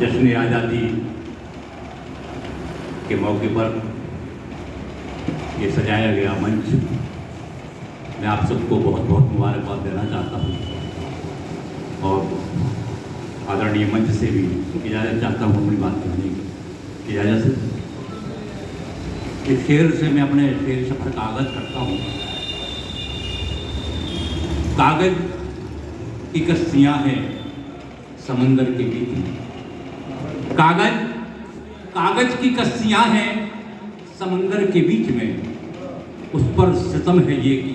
जश्न आज़ादी के मौके पर ये सजाया गया मंच, मैं आप सबको बहुत बहुत मुबारकबाद देना चाहता हूँ और आदरणीय मंच से भी इजाज़त चाहता हूँ अपनी बात कहने की इजाज़त से। इस शेर से मैं अपने शेर सफर का आगाज़ करता हूँ। कागज की कश्तियाँ हैं समंदर के बीच में, कागज की कश्तियाँ हैं समंदर के बीच में, उस पर सितम है ये कि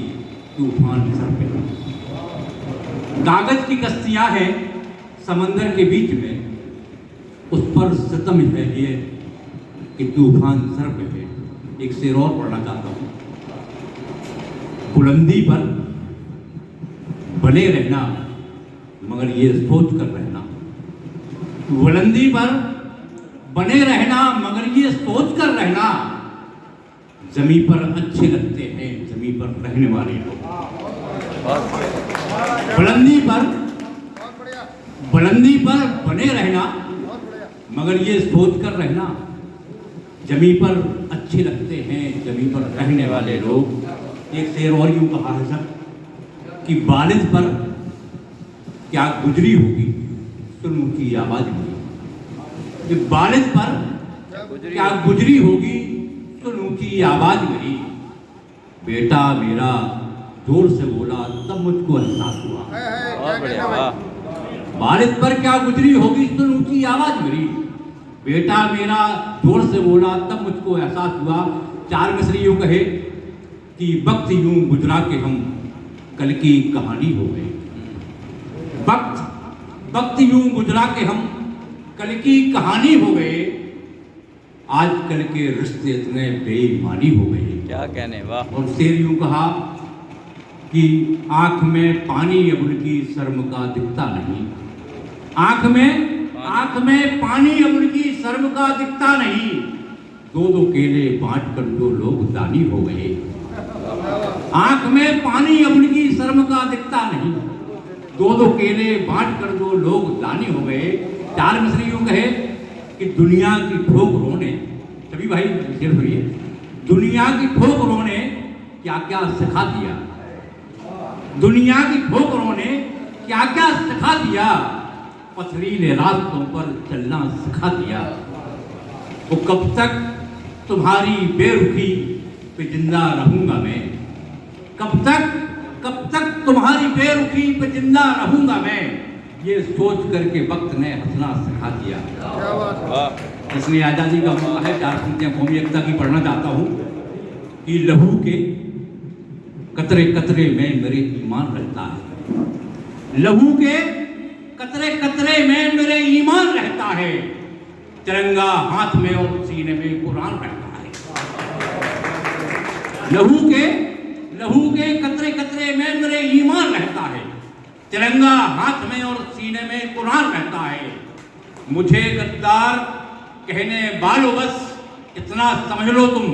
तूफान सर पे। कागज की कश्तियाँ हैं समंदर के बीच में, उस पर सितम है ये कि तूफान सर पे है। एक शेर और पढ़ना चाहता हूँ। बुलंदी पर बने रहना मगर ये सोच कर रहना, बुलंदी पर बने रहना मगर ये सोच कर रहना, जमी पर अच्छे लगते हैं जमी पर रहने वाले लोग। बुलंदी पर बने रहना मगर ये सोच कर रहना, जमी पर अच्छे लगते हैं जमी पर रहने वाले लोग। एक शेर और यूं कहा है सब कि बालिद पर क्या गुजरी होगी सुन उनकी आवाज में, कि बालिद पर क्या गुजरी होगी सुन उनकी आवाज मेरी। बेटा मेरा जोर से बोला तब मुझको एहसास हुआ। बालिद पर क्या गुजरी होगी सुन उनकी आवाज मेरी। बेटा मेरा जोर से बोला तब मुझको एहसास हुआ। चार मिसरी यूं कहे कि वक्त यूं गुजरा के हम कल की कहानी हो गए। वक्त यूं गुजरा के हम कल की कहानी हो गए, आजकल के रिश्ते इतने बेईमानी हो गए। क्या कहने, वाह। और शेर यूं कहा कि आंख में पानी अब उनकी शर्म का दिखता नहीं, आंख में पानी अब उनकी शर्म का दिखता नहीं। दो दो केले बांट कर जो लोग दानी हो गए, आंख में पानी अब उनकी शर्म का दिखता नहीं। दो दो केले बांट कर जो लोग दानी हो गए। चार मिसरी यूं कहे कि दुनिया की ठोकरों ने, सभी भाई शेर सुनिए, दुनिया की ठोकरों ने क्या क्या सिखा दिया, दुनिया की ठोकरों ने क्या क्या सिखा दिया, पथरीले रास्तों पर चलना सिखा दिया। वो कब तक तुम्हारी बेरुखी पे जिंदा रहूंगा मैं, कब तक तुम्हारी बेरुखी पे जिंदा रहूंगा मैं, ये सोच करके वक्त ने हंसना सिखा दिया। इसलिए आज़ादी का मौका है, चार पंक्तियां कौमी एकता की पढ़ना चाहता हूँ कि लहू के कतरे कतरे में मेरे ईमान रहता है, लहू के कतरे कतरे में मेरे ईमान रहता है, तिरंगा हाथ में और सीने में कुरान रहता है। लहू के कतरे कतरे में मेरे ईमान रहता है, तिरंगा हाथ में और सीने में कुरान रहता है। मुझे गद्दार कहने वालों बस इतना समझ लो तुम,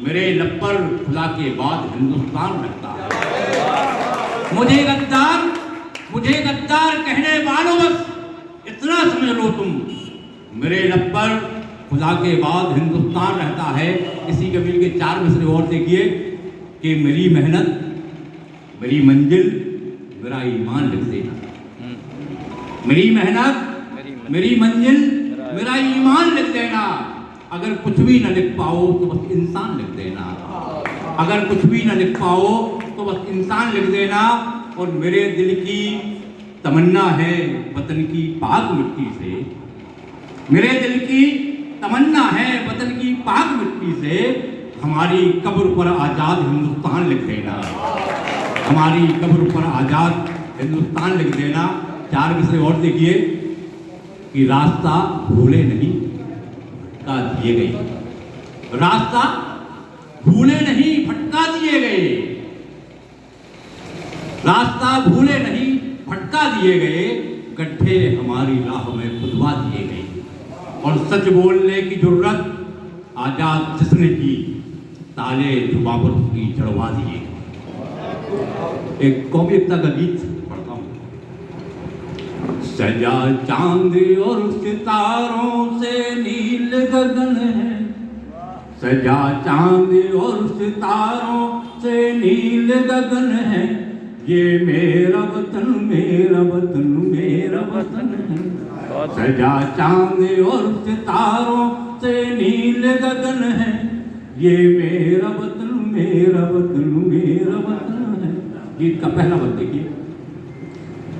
मेरे लब पर खुदा के बाद हिंदुस्तान रहता है। मुझे गद्दार कहने वालों बस इतना समझ लो तुम, मेरे लब पर खुदा के बाद हिंदुस्तान रहता है। इसी कबील के चार मिसरे और देखिए कि मेरी मेहनत मेरी मंजिल मेरा ईमान लिख देना, मेरी मेहनत मेरी मंजिल मेरा ईमान लिख देना। अगर कुछ भी न लिख पाओ तो बस इंसान लिख देना, अगर कुछ भी न लिख पाओ तो बस इंसान लिख देना। और मेरे दिल की तमन्ना है वतन की पाक मिट्टी से, मेरे दिल की तमन्ना है वतन की पाक मिट्टी से, हमारी कब्र पर आज़ाद हिंदुस्तान लिख देना, हमारी कब्र पर आज़ाद हिंदुस्तान लिख देना। चार मिसरे और देखिए कि रास्ता भूले नहीं भटका दिए गए, रास्ता भूले नहीं भटका दिए गए, रास्ता भूले नहीं भटका दिए गए, गड्ढे हमारी राह में खुदवा दिए गए। और सच बोलने की जरूरत आजाद जिसने की, ताले जुबां पर उसकी चढ़वा दिए। एक कौमी एकता का गीत पढ़ता हूँ। सजा चांद और सितारों से नील गगन है, सजा चांद और सितारों से नील गगन है, ये मेरा वतन मेरा वतन मेरा वतन है। सजा चांद और सितारों से नील गगन है, ये मेरा वतन मेरा वतन मेरा वतन है। गीत का पहला बंद देखिए।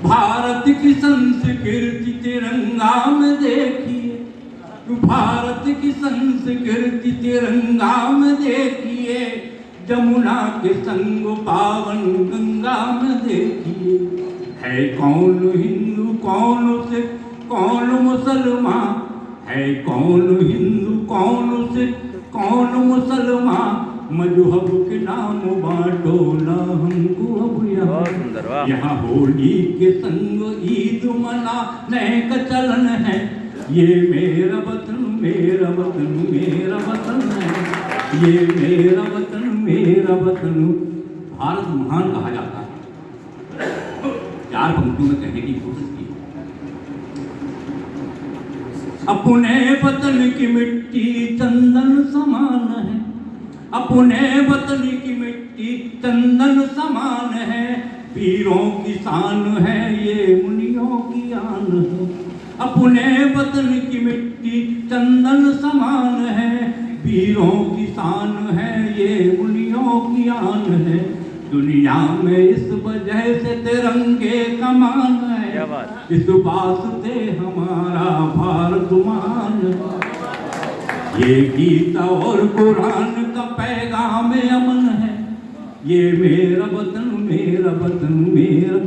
भारत की संस्कृति तिरंगा में देखिए, भारत की संस्कृति तिरंगा में देखिए, जमुना के संग पावन गंगा में देखिए। है कौन हिंदू कौन सिख कौन मुसलमान, है कौन हिंदू कौन सिख कौन मुसलमान, मजहब के नाम बांटो ना हमको अब यहाँ होली के संग ईद मनाने का चलन है, ये मेरा वतन मेरा वतन मेरा वतन है, ये मेरा वतन मेरा वतन। भारत महान कहा जाता है, 4 पंक्तियों में कहने की कोशिश की। अपने वतन की मिट्टी चंदन समान है, अपने वतन की मिट्टी चंदन समान है, वीरों की शान है ये मुनियों की आन है। अपने वतन की मिट्टी चंदन समान है, वीरों की शान है ये मुनियों की आन है। दुनिया में इस वजह से तिरंगे का मान है, इस वास्ते हमारा भारत महान है। ये गीता और कुरान का पैगाम अमन है, ये मेरा वतन मेरा वतन मेरा।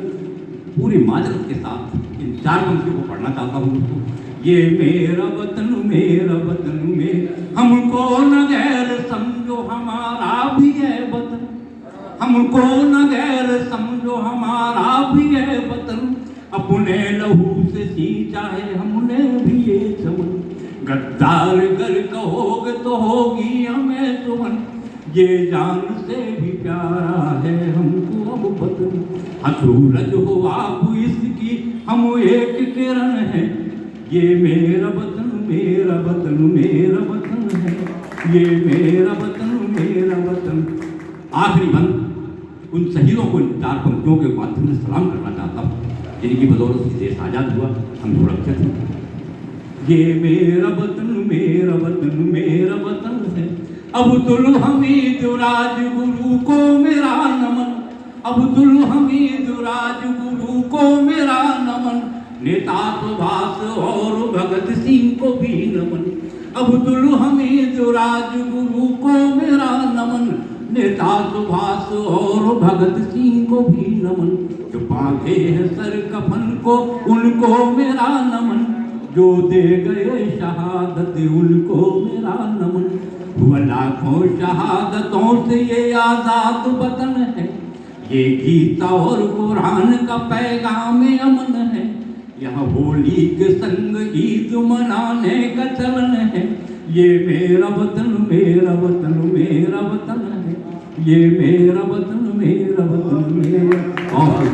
पूरी माजरत के साथ इन 4 पंक्तियों को पढ़ना चाहता हूँ दोस्तों। ये मेरा वतन मेरा वतन मेरा, हमको न गैर समझो हमारा भी है वतन, हमको न गैर समझो हमारा भी है वतन, अपने लहू से सींचा है हमने भी ये चमन। गद्दार गर कहोगे तो होगी हमें सुमन, ये जान से भी प्यारा है हमको अब वतन। हाँ सूरज हो आप इसकी हम एक किरण है, ये मेरा वतन मेरा वतन मेरा वतन है, ये मेरा वतन मेरा वतन। आखिरी बंद उन शहीदों को 4 पंक्तियों के माध्यम से सलाम करना चाहता हूँ, जिनकी बदौलत से देश आजाद हुआ, हम सुरक्षित हैं। ये मेरा वतन मेरा वतन मेरा वतन है। अब्दुल हमीद राजगुरु को मेरा नमन, अब्दुल हमीद राजगुरु को मेरा नमन, नेता सुभाष और भगत सिंह को भी नमन। अब्दुल हमीद राजगुरु को मेरा नमन, नेता सुभाष और भगत सिंह को भी नमन। जो बांधे हैं सर कफन को उनको मेरा नमन, जो दे गए शहादत उनको मेरा नमन। हुआ लाखों शहादतों से ये आजाद वतन है, ये गीता और कुरान का पैगाम अमन है। यहाँ होली के संग ईद मनाने का चलन है, ये मेरा वतन मेरा वतन मेरा वतन है, ये मेरा वतन मेरा वतन मेरा। और